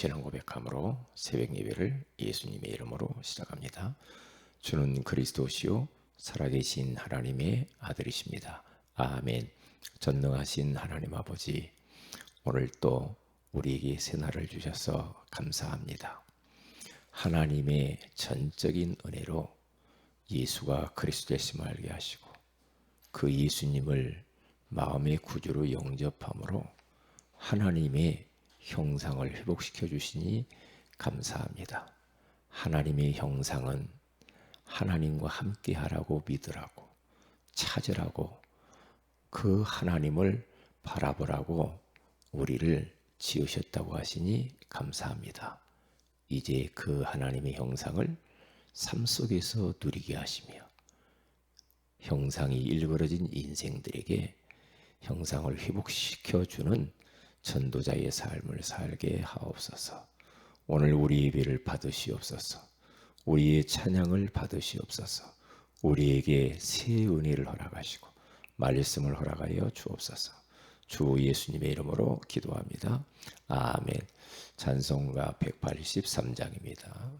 신앙 고백함으로 새벽 예배를 예수님의 이름으로 시작합니다. 주는 그리스도시요 살아계신 하나님의 아들이십니다. 아멘. 전능하신 하나님 아버지, 오늘 또 우리에게 새날을 주셔서 감사합니다. 하나님의 전적인 은혜로 예수가 그리스도이심을 알게 하시고 그 예수님을 마음의 구주로 영접함으로 하나님의 형상을 회복시켜 주시니 감사합니다. 하나님의 형상은 하나님과 함께 하라고 믿으라고 찾으라고 그 하나님을 바라보라고 우리를 지으셨다고 하시니 감사합니다. 이제 그 하나님의 형상을 삶 속에서 누리게 하시며 형상이 일그러진 인생들에게 형상을 회복시켜주는 전도자의 삶을 살게 하옵소서. 오늘 우리 예배를 받으시옵소서. 우리의 찬양을 받으시옵소서. 우리에게 새 은혜를 허락하시고 말씀을 허락하여 주옵소서. 주 예수님의 이름으로 기도합니다. 아멘. 찬송가 183장입니다.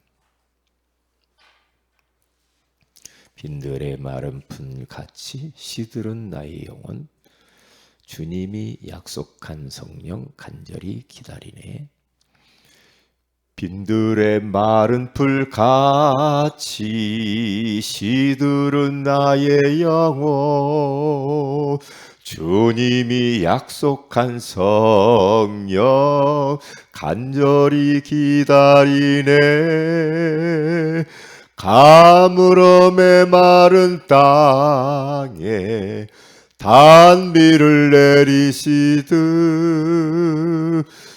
빈들의 마른 풀같이 시들은 나의 영혼, 주님이 약속한 성령 간절히 기다리네. 빈들의 마른 풀같이 시들은 나의 영혼, 주님이 약속한 성령 간절히 기다리네. 가물음에 마른 땅에 단비를 내리시듯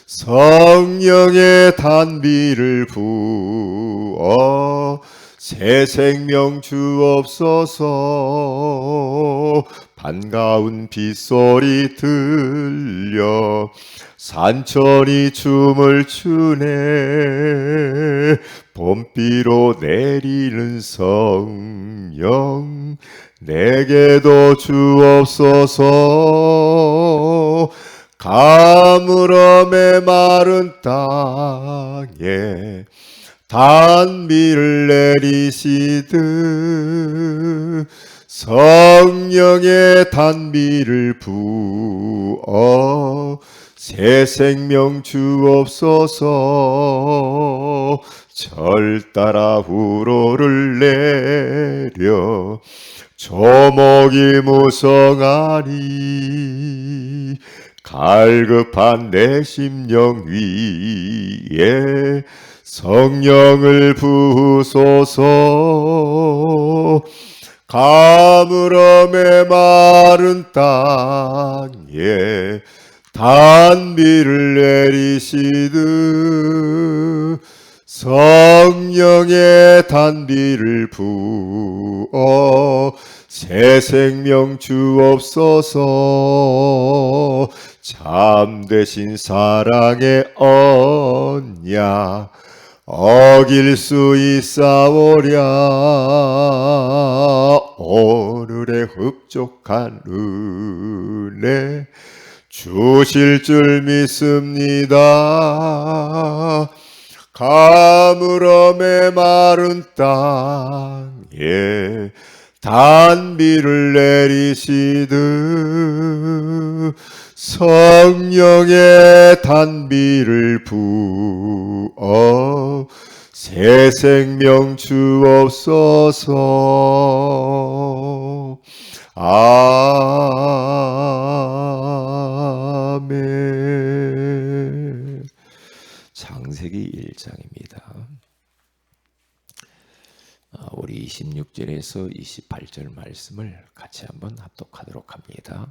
성령의 단비를 부어 새 생명 주옵소서. 반가운 빗소리 들려 산천이 춤을 추네. 봄비로 내리는 성령 내게도 주옵소서. 가물음에 마른 땅에 단비를 내리시듯 성령의 단비를 부어 새 생명 주옵소서. 절 따라 우로를 내려 조목이 무성하니 갈급한 내 심령 위에 성령을 부으소서. 가물음에 마른 땅에 단비를 내리시듯 성령의 단비를 부어 새 생명 주옵소서. 참되신 사랑의 언약 어길 수 있사오랴. 오늘의 흡족한 은혜 주실 줄 믿습니다. 가물음에 마른 땅에 단비를 내리시듯 성령의 단비를 부어 새 생명 주옵소서. 아멘. 창세기 1장입니다. 우리 26절에서 28절 말씀을 같이 한번 합독하도록 합니다.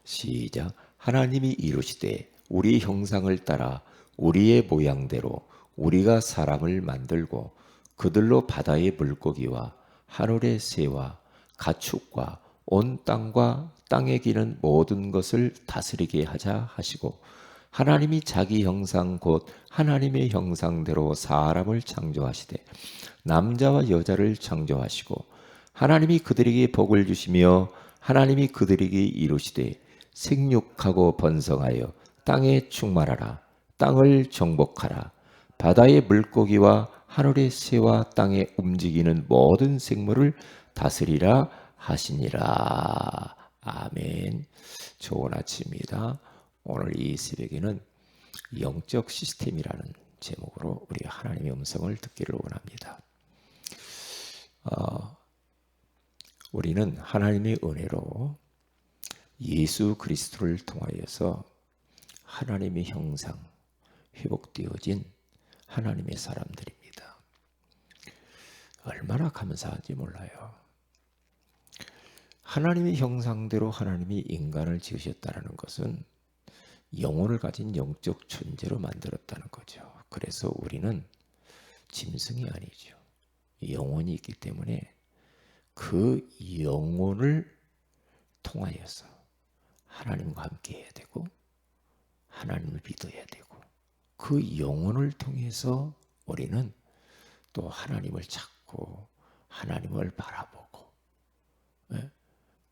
시작. 하나님이 이루시되 우리 형상을 따라 우리의 모양대로 우리가 사람을 만들고 그들로 바다의 물고기와 하늘의 새와 가축과 온 땅과 땅에 기는 모든 것을 다스리게 하자 하시고, 하나님이 자기 형상 곧 하나님의 형상대로 사람을 창조하시되 남자와 여자를 창조하시고, 하나님이 그들에게 복을 주시며 하나님이 그들에게 이루시되 생육하고 번성하여 땅에 충만하라. 땅을 정복하라. 바다의 물고기와 하늘의 새와 땅에 움직이는 모든 생물을 다스리라 하시니라. 아멘. 좋은 아침입니다. 오늘 이 새벽에는 영적 시스템이라는 제목으로 우리가 하나님의 음성을 듣기를 원합니다. 우리는 하나님의 은혜로 예수 그리스도를 통하여서 하나님의 형상 회복되어진 하나님의 사람들입니다. 얼마나 감사한지 몰라요. 하나님의 형상대로 하나님이 인간을 지으셨다는 것은 영혼을 가진 영적 존재로 만들었다는 거죠. 그래서 우리는 짐승이 아니죠. 영혼이 있기 때문에 그 영혼을 통하여서 하나님과 함께 해야 되고 하나님을 믿어야 되고 그 영혼을 통해서 우리는 또 하나님을 찾고 하나님을 바라보고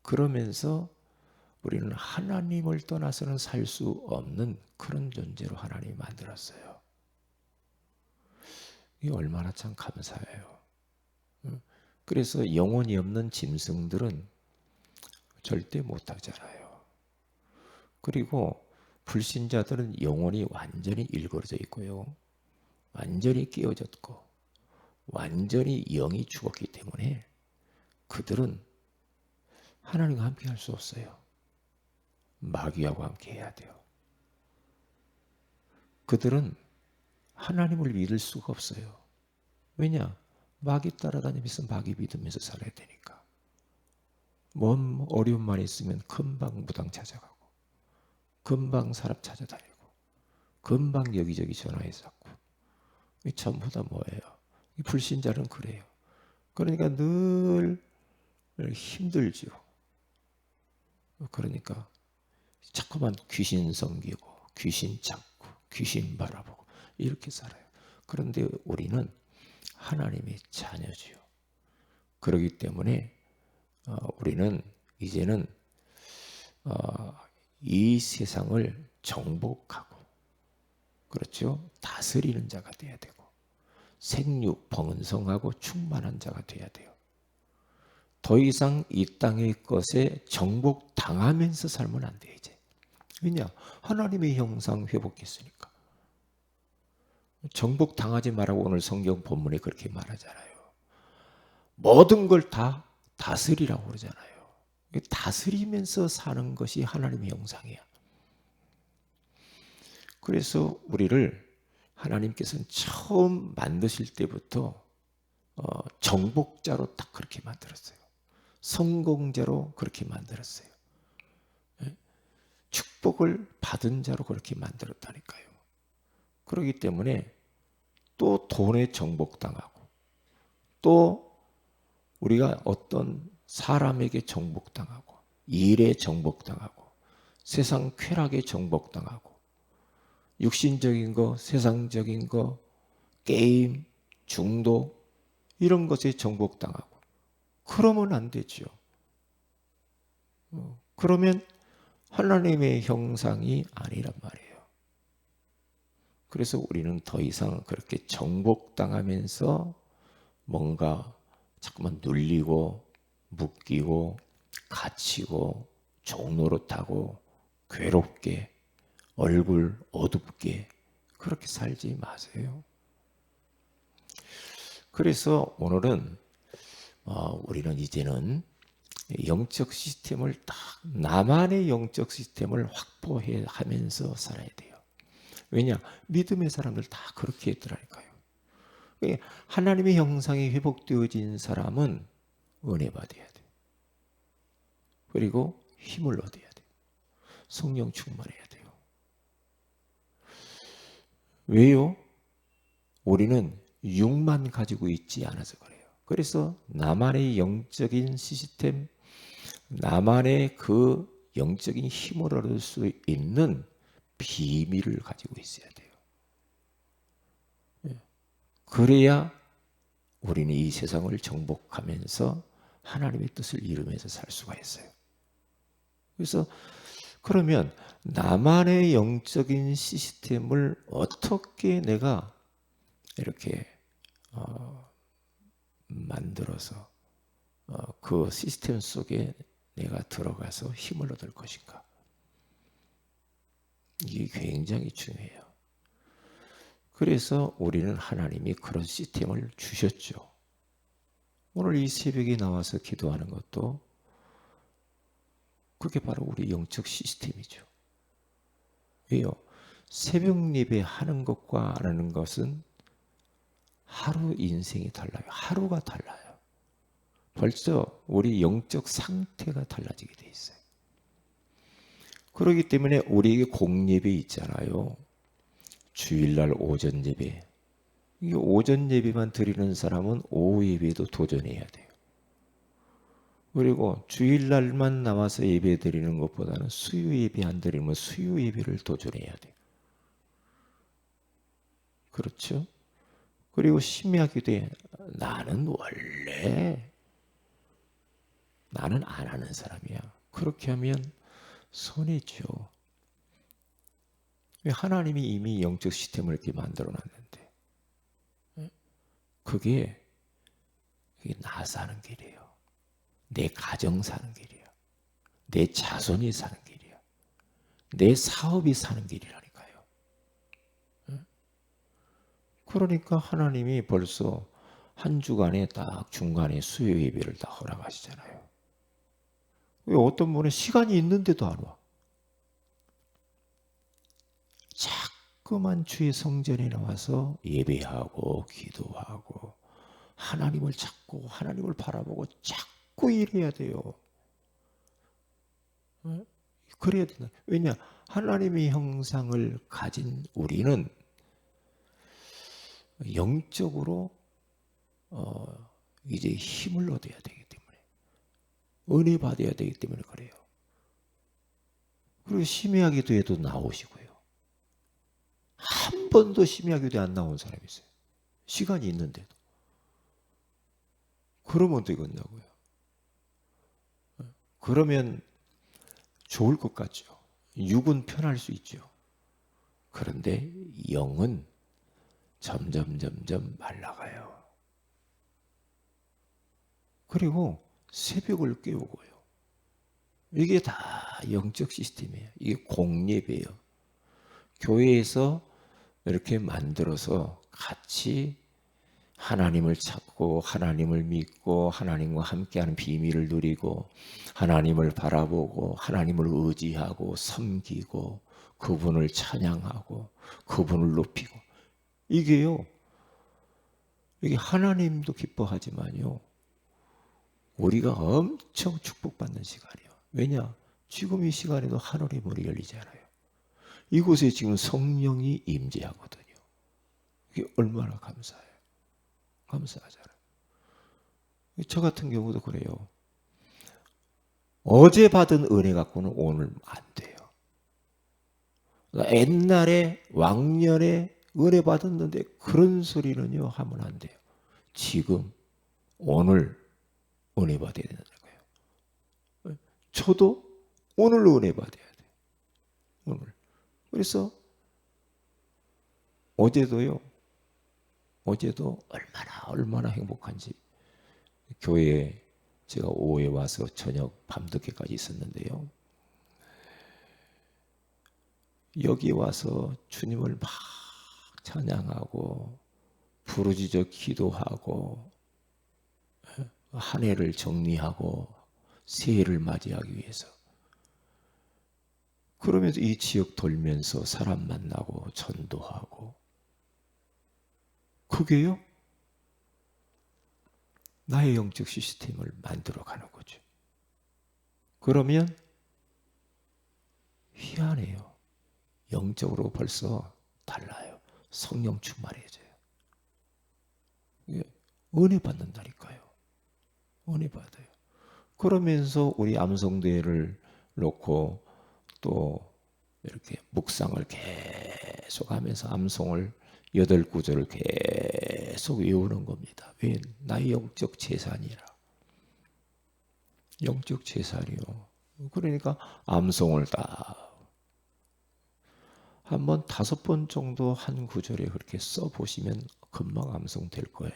그러면서 우리는 하나님을 떠나서는 살 수 없는 그런 존재로 하나님이 만들었어요. 이게 얼마나 참 감사해요. 그래서 영혼이 없는 짐승들은 절대 못하잖아요. 그리고 불신자들은 영혼이 완전히 일그러져 있고요. 완전히 깨어졌고 완전히 영이 죽었기 때문에 그들은 하나님과 함께 할 수 없어요. 마귀하고 함께 해야 돼요. 그들은 하나님을 믿을 수가 없어요. 왜냐? 마귀 따라다니면서 마귀 믿으면서 살아야 되니까. 뭔 어려움만 있으면 금방 무당 찾아가고 금방 사람 찾아다니고 금방 여기저기 전화해서 잡고 전부 다 뭐예요? 불신자는 그래요. 그러니까 늘 힘들죠. 그러니까 자꾸만 귀신 섬기고 귀신 찾고 귀신 바라보고 이렇게 살아요. 그런데 우리는 하나님의 자녀지요. 그렇기 때문에 우리는 이제는 이 세상을 정복하고 그렇죠? 다스리는 자가 돼야 되고 생육 번성하고 충만한 자가 돼야 돼요. 더 이상 이 땅의 것에 정복당하면서 살면 안 돼 이제. 왜냐? 하나님의 형상 회복했으니까. 정복당하지 말라고 오늘 성경 본문에 그렇게 말하잖아요. 모든 걸 다 다스리라고 그러잖아요. 다스리면서 사는 것이 하나님의 형상이야. 그래서 우리를 하나님께서는 처음 만드실 때부터 정복자로 딱 그렇게 만들었어요. 성공자로 그렇게 만들었어요. 축복을 받은 자로 그렇게 만들었다니까요. 그렇기 때문에 또 돈에 정복당하고 또 우리가 어떤 사람에게 정복당하고 일에 정복당하고 세상 쾌락에 정복당하고 육신적인 거, 세상적인 거, 게임, 중독 이런 것에 정복당하고 그러면 안 되죠. 그러면 하나님의 형상이 아니란 말이에요. 그래서 우리는 더 이상 그렇게 정복당하면서 뭔가 자꾸만 눌리고 묶이고 갇히고 종노릇하고 괴롭게 얼굴 어둡게 그렇게 살지 마세요. 그래서 오늘은 우리는 이제는 영적 시스템을 딱 나만의 영적 시스템을 확보해 하면서 살아야 돼요. 왜냐? 믿음의 사람들 다 그렇게 했더라니까요. 하나님의 형상이 회복되어진 사람은 은혜 받아야 돼요. 그리고 힘을 얻어야 돼요. 성령 충만해야 돼요. 왜요? 우리는 육만 가지고 있지 않아서 그래요. 그래서 나만의 영적인 시스템, 나만의 그 영적인 힘을 얻을 수 있는 비밀을 가지고 있어야 돼요. 그래야 우리는 이 세상을 정복하면서 하나님의 뜻을 이루면서 살 수가 있어요. 그래서 그러면 나만의 영적인 시스템을 어떻게 내가 이렇게 만들어서 그 시스템 속에 내가 들어가서 힘을 얻을 것인가? 이게 굉장히 중요해요. 그래서 우리는 하나님이 그런 시스템을 주셨죠. 오늘 이 새벽에 나와서 기도하는 것도 그게 바로 우리 영적 시스템이죠. 왜요? 새벽 예배 하는 것과 안 하는 것은 하루 인생이 달라요. 하루가 달라요. 벌써 우리 영적 상태가 달라지게 돼 있어요. 그렇기 때문에 우리에게 공예배 있잖아요. 주일날 오전 예배. 이 오전 예배만 드리는 사람은 오후 예배도 도전해야 돼요. 그리고 주일날만 나와서 예배 드리는 것보다는 수요 예배 안 드리면 수요 예배를 도전해야 돼요. 그렇죠? 그리고 심야기도에 나는 안 하는 사람이야. 그렇게 하면 손해죠. 하나님이 이미 영적 시스템을 이렇게 만들어 놨는데 그게 나 사는 길이에요. 내 가정 사는 길이야. 내 자손이 사는 길이야. 내 사업이 사는 길이라니까요. 그러니까 하나님이 벌써 한 주간에 딱 중간에 수요 예배를 다 허락하시잖아요. 왜 어떤 분은 시간이 있는데도 안 와? 자꾸만 주의 성전에 나와서 예배하고 기도하고 하나님을 찾고 하나님을 바라보고 자꾸 일해야 돼요. 그래야 된다. 왜냐? 하나님의 형상을 가진 우리는 영적으로 이제 힘을 얻어야 되기 때문에 은혜 받아야 되기 때문에 그래요. 그리고 심야 기도에도 나오시고요. 한 번도 심야 기도에 안 나온 사람이 있어요. 시간이 있는데도. 그러면 되겠냐고요. 그러면 좋을 것 같죠. 육은 편할 수 있죠. 그런데 영은 점점 말라가요. 그리고 새벽을 깨우고요. 이게 다 영적 시스템이에요. 이게 공예배예요. 교회에서 이렇게 만들어서 같이 하나님을 찾고 하나님을 믿고 하나님과 함께하는 비밀을 누리고 하나님을 바라보고 하나님을 의지하고 섬기고 그분을 찬양하고 그분을 높이고 이게요. 이게 하나님도 기뻐하지만요. 우리가 엄청 축복받는 시간이에요. 왜냐? 지금 이 시간에도 하늘의 문이 열리잖아요. 이곳에 지금 성령이 임재하거든요. 이게 얼마나 감사해요. 감사하잖아요. 저 같은 경우도 그래요. 어제 받은 은혜 갖고는 오늘 안 돼요. 그러니까 옛날에 왕년에 은혜 받았는데 그런 소리는요 하면 안 돼요. 지금 오늘 은혜 받아야 되는 거예요. 저도 오늘 은혜 받아야 돼요. 오늘. 그래서 어제도 얼마나 행복한지 교회에 제가 오후에 와서 저녁 밤늦게까지 있었는데요. 여기 와서 주님을 막 찬양하고 부르짖어 기도하고 한 해를 정리하고 새해를 맞이하기 위해서 그러면서 이 지역 돌면서 사람 만나고 전도하고 그게요 나의 영적 시스템을 만들어가는 거죠. 그러면 희한해요. 영적으로 벌써 달라요. 성령 충만해져요. 은혜 받는다니까요. 은혜 받아요. 그러면서 우리 암송대회를 놓고 또 이렇게 묵상을 계속 하면서 암송을 8구절을 계속 외우는 겁니다. 왜? 나의 영적 재산이라. 영적 재산이요. 그러니까 암송을 다 한번 5번 정도 한 구절에 그렇게 써보시면 금방 암송 될 거예요.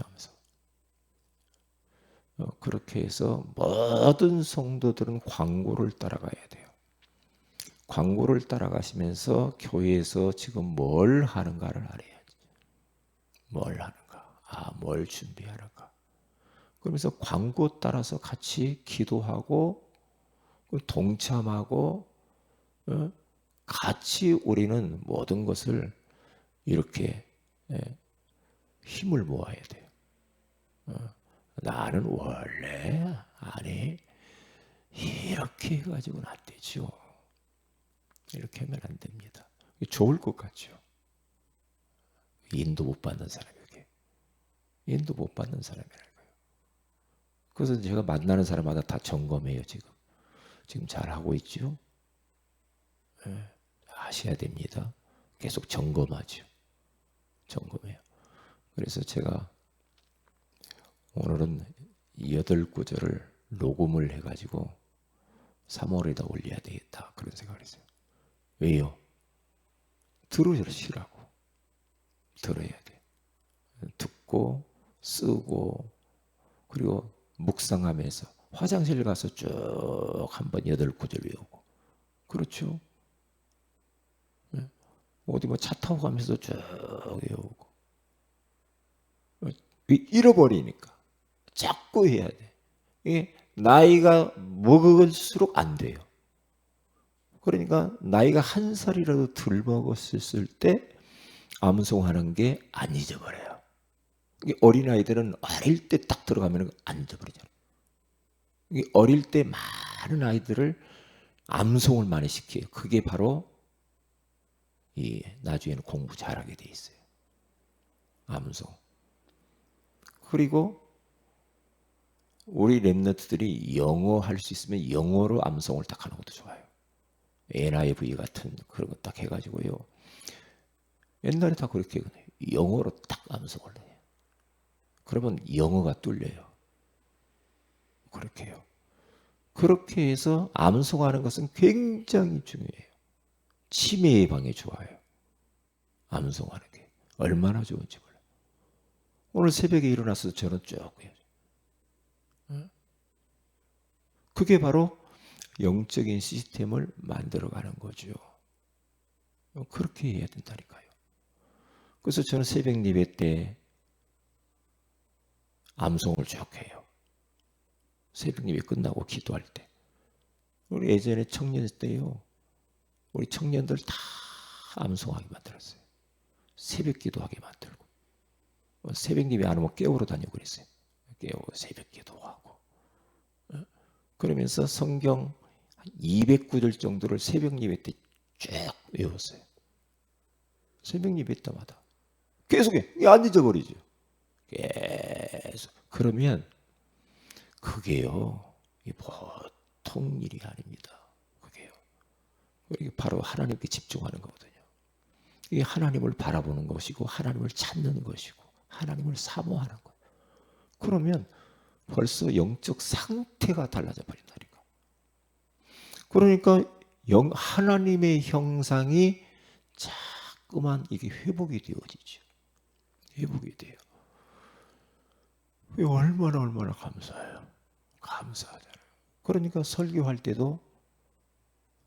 암송. 그렇게 해서 모든 성도들은 광고를 따라가야 돼요. 광고를 따라가시면서 교회에서 지금 뭘 하는가를 알아야지. 뭘 하는가? 뭘 준비하는가? 그러면서 광고 따라서 같이 기도하고 동참하고 같이 우리는 모든 것을 이렇게 힘을 모아야 돼요. 나는 원래 아니 이렇게 해가지고는 안 되죠. 이렇게 하면 안 됩니다. 좋을 것 같죠. 인도 못 받는 사람에게 인도 못 받는 사람이라고요. 그래서 제가 만나는 사람마다 다 점검해요. 지금 잘 하고 있죠. 하셔야 됩니다. 계속 점검하죠. 점검해요. 그래서 제가 오늘은 8구절을 녹음을 해가지고 3월에다 올려야 되겠다. 그런 생각을 했어요. 왜요? 들으시라고. 들어야 돼. 듣고 쓰고 그리고 묵상하면서 화장실 가서 쭉 한번 8구절 외우고. 그렇죠? 어디 뭐 차 타고 가면서 쭉 외우고. 잃어버리니까. 자꾸 해야 돼. 이게 나이가 먹을수록 안 돼요. 그러니까 나이가 1살이라도 덜 먹었을 때 암송하는 게 안 잊어버려요. 어린아이들은 어릴 때 딱 들어가면 안 잊어버리잖아요. 어릴 때 많은 아이들을 암송을 많이 시켜요. 그게 바로 나중에는 공부 잘하게 돼 있어요. 암송. 그리고 우리 랩너트들이 영어 할 수 있으면 영어로 암송을 딱 하는 것도 좋아요. NIV 같은 그런 거 딱 해가지고요. 옛날에 다 그렇게 영어로 딱 암송을 해요. 그러면 영어가 뚫려요. 그렇게 해요. 그렇게 해서 암송하는 것은 굉장히 중요해요. 치매 예방에 좋아요. 암송하는 게 얼마나 좋은지 몰라요. 오늘 새벽에 일어나서 저는 쭉 해요. 그게 바로 영적인 시스템을 만들어가는 거죠. 그렇게 해야 된다니까요. 그래서 저는 새벽 예배 때 암송을 쭉 해요. 새벽 예배 끝나고 기도할 때. 우리 예전에 청년 때요. 우리 청년들 다 암송하게 만들었어요. 새벽 기도하게 만들고. 새벽 예배 안 오면 깨우러 다니고 그랬어요. 깨우고 새벽 기도하고. 그러면서 성경 200구절 정도를 새벽 예배 때 쭉 외웠어요. 새벽 예배 때마다. 계속해. 안 잊어버리죠. 계속. 그러면 그게요. 보통 일이 아닙니다. 그게요. 이게 바로 하나님께 집중하는 거거든요. 이게 하나님을 바라보는 것이고 하나님을 찾는 것이고 하나님을 사모하는 거예요. 그러면 벌써 영적 상태가 달라져 버린다니까. 그러니까 하나님의 형상이 자꾸만 이게 회복이 되어지죠. 회복이 돼요. 얼마나 감사해요. 감사하잖아요. 그러니까 설교할 때도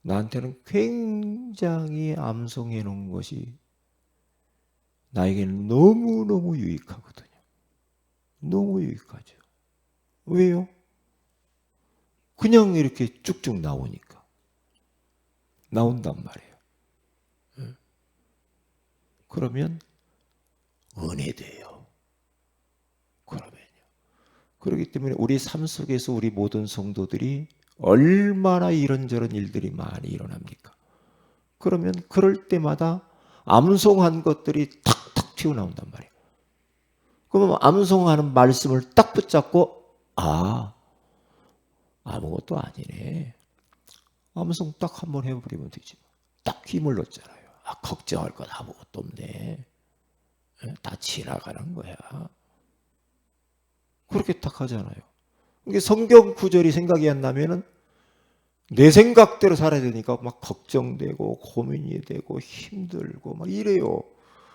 나한테는 굉장히 암송해 놓은 것이 나에게는 너무너무 유익하거든요. 너무 유익하죠. 왜요? 그냥 이렇게 쭉쭉 나오니까. 나온단 말이에요. 그러면 은혜돼요. 그러면요. 그렇기 때문에 우리 삶 속에서 우리 모든 성도들이 얼마나 이런저런 일들이 많이 일어납니까? 그러면 그럴 때마다 암송한 것들이 탁탁 튀어나온단 말이에요. 그러면 암송하는 말씀을 딱 붙잡고 아무것도 아니네. 암송 딱 한번 해버리면 되지. 딱 힘을 넣잖아요. 걱정할 건 아무것도 없네. 다 지나가는 거야. 그렇게 딱 하잖아요. 이게 성경 구절이 생각이 안 나면은 내 생각대로 살아야 되니까 막 걱정되고 고민이 되고 힘들고 막 이래요.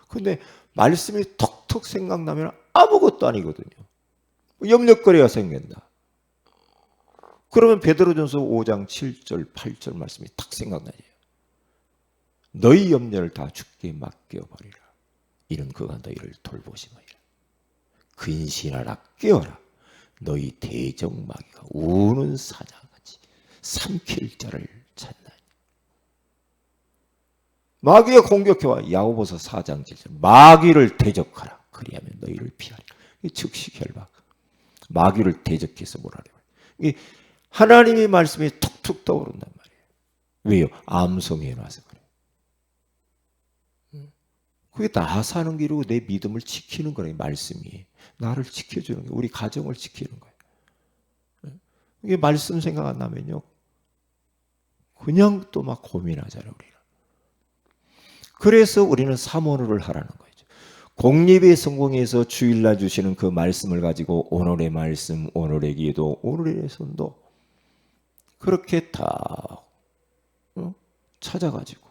근데 말씀이 톡톡 생각나면 아무것도 아니거든요. 염려거리가 생긴다. 그러면 베드로전서 5장 7절 8절 말씀이 딱 생각나요. 너희 염려를 다 주께 맡겨버리라. 이는 그가 너희를 돌보심이라. 근신하라 깨어라. 너희 대적마귀가 우는 사자같이 삼킬 자를 찾나니. 마귀가 공격해와. 야고보서 4장 7절 마귀를 대적하라. 그리하면 너희를 피하리라. 즉시 결박. 마귀를 대적해서 뭐라래요. 하나님의 말씀이 툭툭 떠오른단 말이에요. 왜요? 암송해 놔서 그래요. 그게 나 사는 길이고 내 믿음을 지키는 거예요. 말씀이 나를 지켜주는 거예요. 우리 가정을 지키는 거예요. 이게 말씀 생각 안 나면요, 그냥 또 막 고민하잖아요. 우리는. 그래서 우리는 사모를 하라는 거죠. 공립의 성공에서 주일날 주시는 그 말씀을 가지고 오늘의 말씀, 오늘의 기도, 오늘의 손도 그렇게 다 찾아가지고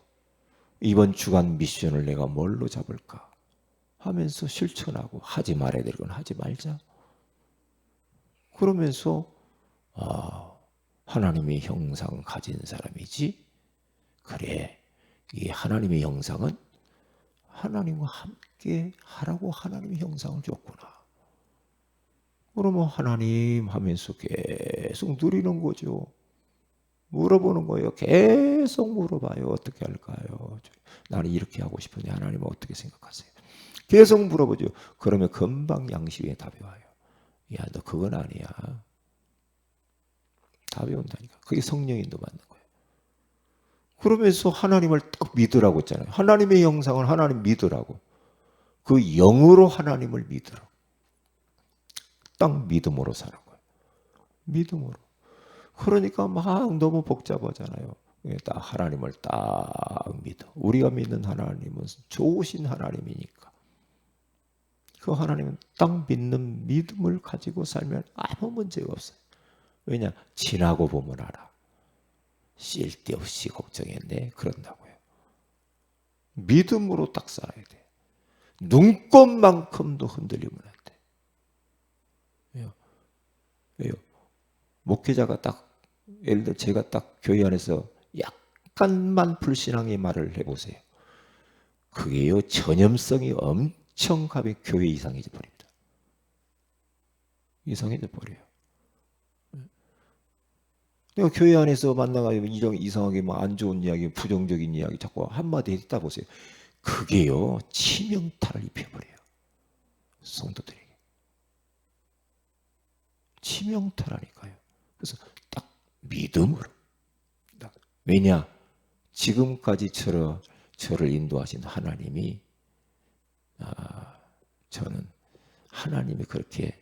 이번 주간 미션을 내가 뭘로 잡을까 하면서 실천하고, 하지 말아야 될 건 하지 말자. 그러면서 하나님의 형상 가진 사람이지. 그래, 이 하나님의 형상은 하나님과 함께 하라고 하나님의 형상을 줬구나. 그러면 하나님 하면서 계속 누리는 거죠. 물어보는 거예요. 계속 물어봐요. 어떻게 할까요? 나는 이렇게 하고 싶은데 하나님은 어떻게 생각하세요? 계속 물어보죠. 그러면 금방 양식의 답이 와요. 야, 너 그건 아니야. 답이 온다니까. 그게 성령 인도 받는 거예요. 그러면서 하나님을 딱 믿으라고 했잖아요. 하나님의 형상을 하나님 믿으라고. 그 영으로 하나님을 믿으라고. 딱 믿음으로 사는 거예요. 믿음으로. 그러니까 막 너무 복잡하잖아요. 딱 하나님을 딱 믿어. 우리가 믿는 하나님은 좋으신 하나님이니까. 그 하나님은 딱 믿는 믿음을 가지고 살면 아무 문제가 없어요. 왜냐? 지나고 보면 알아. 쓸데없이 걱정했네. 그런다고요. 믿음으로 딱 살아야 돼. 눈꽃만큼도 흔들리면 안 돼. 왜요? 왜요? 목회자가 딱, 예를 들어 제가 딱 교회 안에서 약간만 불신앙의 말을 해보세요. 그게요, 전염성이 엄청 가면 교회 이상해져 버립니다. 이상해져 버려요. 내가 교회 안에서 만나가지고 이상하게 막 안 좋은 이야기, 부정적인 이야기 자꾸 한마디 했다 보세요. 그게요, 치명타를 입혀버려요. 성도들에게. 치명타라니까요. 그래서 딱 믿음으로. 딱. 왜냐? 지금까지 저를 인도하신 하나님이, 저는 하나님이 그렇게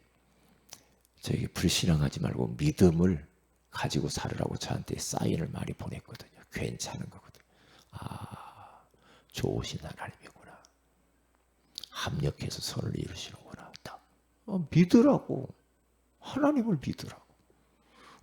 저에게 불신앙하지 말고 믿음을 가지고 살으라고 저한테 사인을 많이 보냈거든요. 괜찮은 거거든요. 좋으신 하나님이구나. 합력해서 선을 이루시는구나. 딱. 믿으라고. 하나님을 믿으라고.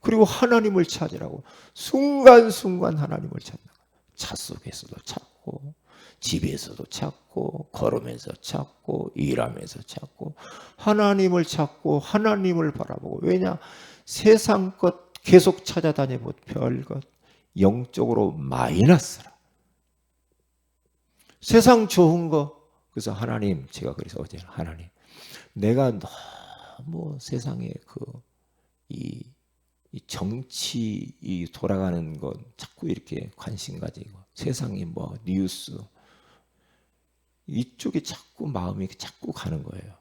그리고 하나님을 찾으라고. 순간순간 하나님을 찾는 거예요. 차 속에서도 찾고, 집에서도 찾고, 걸으면서 찾고, 일하면서 찾고, 하나님을 찾고, 하나님을 바라보고. 왜냐? 세상 것 계속 찾아다니고 별것, 영적으로 마이너스라. 세상 좋은 거. 그래서 하나님, 제가 그래서 어제 하나님, 내가 너무 세상에 이 정치 돌아가는 것 자꾸 이렇게 관심 가지고, 세상에 뭐 뉴스 이쪽에 자꾸 마음이 자꾸 가는 거예요.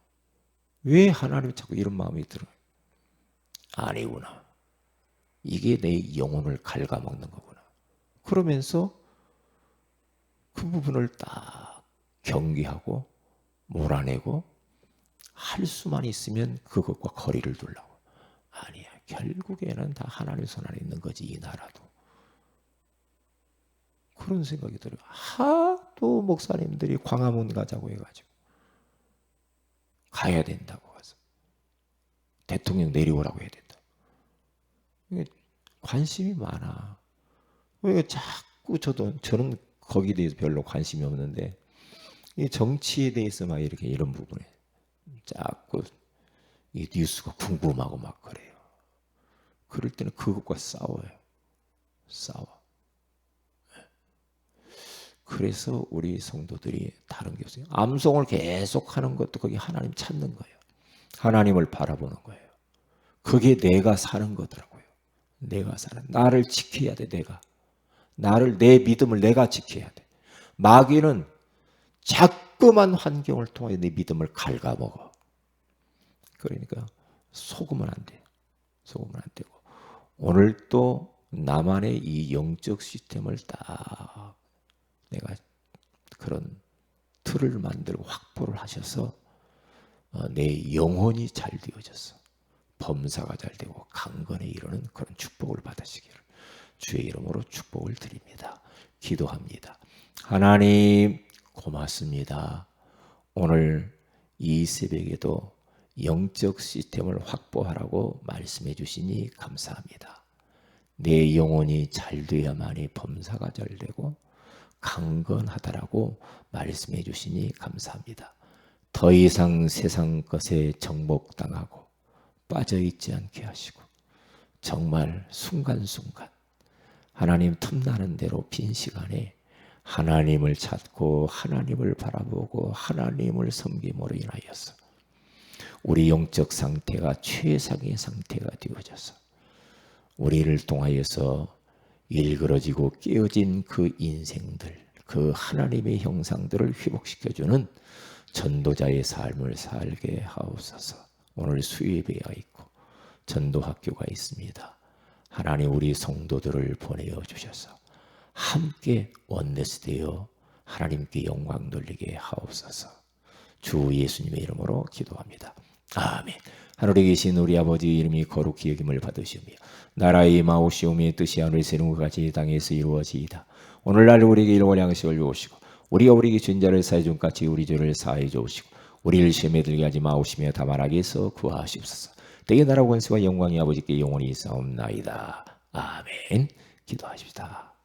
왜 하나님이 자꾸 이런 마음이 들어요? 아니구나. 이게 내 영혼을 갉아먹는 거구나. 그러면서 그 부분을 딱 경계하고 몰아내고 할 수만 있으면 그것과 거리를 두려고. 아니야. 결국에는 다 하나님 손 안에 있는 거지, 이 나라도. 그런 생각이 들어요. 하도 목사님들이 광화문 가자고 해가지고 가야 된다고 해서 대통령 내려오라고 해야 된다. 관심이 많아. 왜 자꾸 저는 거기에 대해서 별로 관심이 없는데 이 정치에 대해서 막 이렇게 이런 부분에 자꾸 이 뉴스가 궁금하고 막 그래요. 그럴 때는 그것과 싸워요. 싸워. 그래서 우리 성도들이 다른 게 없어요. 암송을 계속 하는 것도 거기 하나님 찾는 거예요. 하나님을 바라보는 거예요. 그게 내가 사는 거더라고요. 내가 사는, 나를 지켜야 돼. 내가 내 믿음을 내가 지켜야 돼. 마귀는 자꾸만 환경을 통해 내 믿음을 갉아먹어. 그러니까 속으면 안 돼요. 속으면 안 되고, 오늘 또 나만의 이 영적 시스템을 딱 내가 그런 틀을 만들고 확보를 하셔서 내 영혼이 잘 되어졌어. 범사가 잘 되고 강건에 이르는 그런 축복을 받으시기를 주의 이름으로 축복을 드립니다. 기도합니다. 하나님 고맙습니다. 오늘 이 새벽에도 영적 시스템을 확보하라고 말씀해 주시니 감사합니다. 내 영혼이 잘 되어야만이 범사가 잘 되고 강건하다라고 말씀해 주시니 감사합니다. 더 이상 세상 것에 정복당하고 빠져있지 않게 하시고 정말 순간순간 하나님 틈나는 대로 빈 시간에 하나님을 찾고 하나님을 바라보고 하나님을 섬김으로 인하여서 우리 영적 상태가 최상의 상태가 되어져서 우리를 통하여서 일그러지고 깨어진 그 인생들, 그 하나님의 형상들을 회복시켜주는 전도자의 삶을 살게 하옵소서. 오늘 수예배가 있고 전도학교가 있습니다. 하나님 우리 성도들을 보내어 주셔서 함께 원내스 되어 하나님께 영광 돌리게 하옵소서. 주 예수님의 이름으로 기도합니다. 아멘. 하늘에 계신 우리 아버지 이름이 거룩히 여김을 받으시며 나라의 마오시오미의 뜻이 하늘에서 이룬 것 같이 땅에서 이루어지이다. 오늘날 우리에게 일용할 양식을 주옵시고 우리가 우리에게 진 자를 사해 준 같이 우리 죄를 사해 주옵시고 우리를 시험에 들게 하지 마옵시며 다만 악에서 구하시옵소서. 대개 나라 권세와 영광이 아버지께 영원히 있사옵나이다. 아멘. 기도하십시다.